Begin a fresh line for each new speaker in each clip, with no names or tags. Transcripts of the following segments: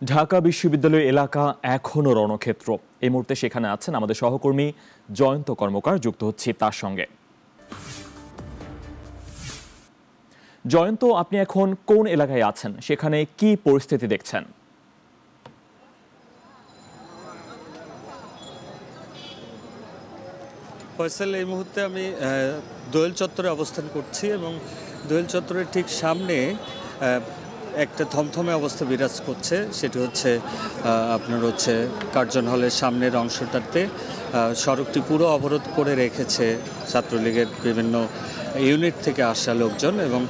ঢাকা বিশ্ববিদ্যালয় এলাকা এখনও রণক্ষেত্র। এই মুহূর্তে সেখানে আছেন আমাদের সহকর্মী জয়ন্ত কর্মকার, যুক্ত হচ্ছি তার সঙ্গে। জয়ন্ত, আপনি এখন কোন এলাকায় আছেন? সেখানে কি পরিস্থিতি দেখছেন?
ফয়সাল, এই মুহূর্তে আমি দোয়েল চত্বরে অবস্থান করছি এবং দোয়েল চত্বরের ঠিক সামনে একটা থমথমে অবস্থা বিরাজ করছে। সেটি হচ্ছে আপনার কার্জন হলের সামনের অংশটাতে সড়কটি পুরো অবরোধ করে রেখেছে ছাত্রলীগের বিভিন্ন ইউনিট থেকে আসা লোকজন এবং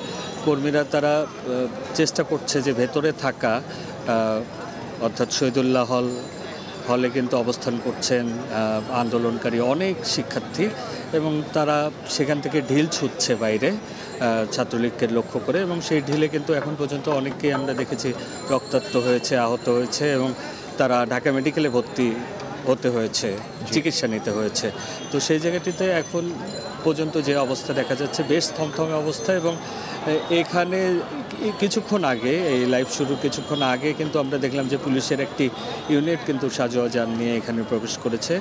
কর্মীরা। তারা চেষ্টা করছে যে ভেতরে থাকা অর্থাৎ শহীদুল্লাহ হলে কিন্তু অবস্থান করছেন আন্দোলনকারী অনেক শিক্ষার্থী এবং তারা সেখান থেকে ঢিল ছুটছে বাইরে ছাত্রলীগকে লক্ষ্য করে, এবং সেই ঢিলে কিন্তু এখন পর্যন্ত অনেককেই আমরা দেখেছি রক্তাক্ত হয়েছে, আহত হয়েছে এবং তারা ঢাকা মেডিকেলে ভর্তি হতে হয়েছে, চিকিৎসা নিতে হয়েছে। তো সেই জায়গাটিতে এখন পর্যন্ত যে অবস্থা দেখা যাচ্ছে বেশ থমথমে অবস্থা। এবং এখানে কিছুক্ষণ আগে, এই লাইভ শুরুর কিছুক্ষণ আগে কিন্তু আমরা দেখলাম যে পুলিশের একটি ইউনিট কিন্তু সাজোয়া যান নিয়ে এখানে প্রবেশ করেছে।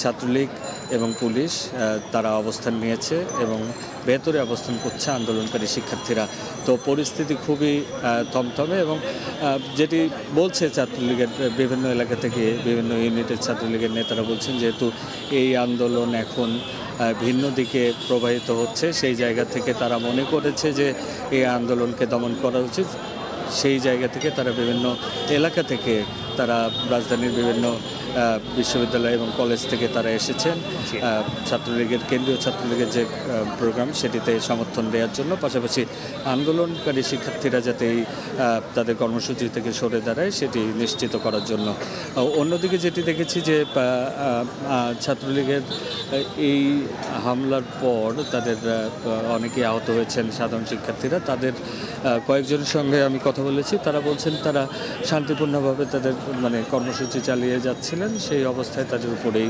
ছাত্রলীগ এবং পুলিশ তারা অবস্থান নিয়েছে এবং ভেতরে অবস্থান করছে আন্দোলনকারী শিক্ষার্থীরা। তো পরিস্থিতি খুবই থমথমে এবং যেটি বলছে ছাত্রলীগের বিভিন্ন এলাকা থেকে বিভিন্ন ইউনিটের ছাত্রলীগের নেতারা বলছেন, যেহেতু এই আন্দোলন এখন ভিন্ন দিকে প্রবাহিত হচ্ছে, সেই জায়গা থেকে তারা মনে করেছে যে এই আন্দোলনকে দমন করা উচিত। সেই জায়গা থেকে তারা বিভিন্ন এলাকা থেকে তারা রাজধানীর বিভিন্ন বিশ্ববিদ্যালয় এবং কলেজ থেকে তারা এসেছেন ছাত্রলীগের, কেন্দ্রীয় ছাত্রলীগের যে প্রোগ্রাম সেটিতে সমর্থন দেওয়ার জন্য, পাশাপাশি আন্দোলনকারী শিক্ষার্থীরা যাতে তাদের কর্মসূচি থেকে সরে দাঁড়ায় সেটি নিশ্চিত করার জন্য। অন্যদিকে যেটি দেখেছি যে ছাত্রলীগের এই হামলার পর তাদের অনেকেই আহত হয়েছেন সাধারণ শিক্ষার্থীরা। তাদের কয়েকজনের সঙ্গে আমি কথা বলেছি, তারা বলছেন তারা শান্তিপূর্ণভাবে তাদের কর্মসূচি চালিয়ে যাচ্ছিলেন। সেই অবস্থায় তাদের উপরেই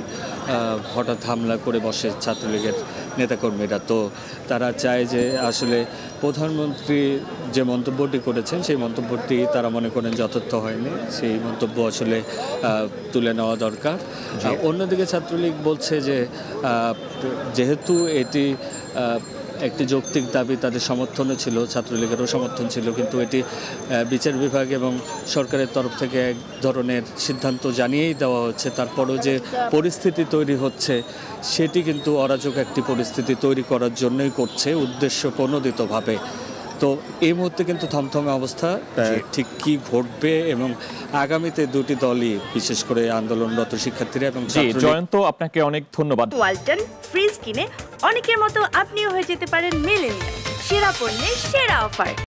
হঠাৎ হামলা করে বসে ছাত্রলীগের নেতাকর্মীরা। তো তারা চায় যে আসলে প্রধানমন্ত্রী যে মন্তব্যটি করেছেন সেই মন্তব্যটি তারা মনে করেন যথার্থ হয়নি, সেই মন্তব্য আসলে তুলে নেওয়া দরকার। অন্যদিকে ছাত্রলীগ বলছে যে যেহেতু এটি একটি যৌক্তিক দাবি, তাদের সমর্থনও ছিল, ছাত্রলীগেরও সমর্থন ছিল, কিন্তু এটি বিচার বিভাগ এবং সরকারের তরফ থেকে এক ধরনের সিদ্ধান্ত জানিয়েই দেওয়া হচ্ছে। তারপরও যে পরিস্থিতি তৈরি হচ্ছে সেটি কিন্তু অরাজক একটি পরিস্থিতি তৈরি করার জন্যই করছে, উদ্দেশ্য প্রণোদিতভাবে। তো এই মুহূর্তে কিন্তু থমথমে অবস্থা। ঠিক কি ঘটবে এবং আগামীতে দুটি দলই, বিশেষ করে আন্দোলনরত শিক্ষার্থীরা এবং
জয়ন্ত, আপনাকে অনেক ধন্যবাদ।
ওয়ালটন ফ্রিজ কিনে অনেকের মতো আপনিও হয়ে যেতে পারেন মিলেনিয়াল। সেরা পণ্যের সেরা অফার।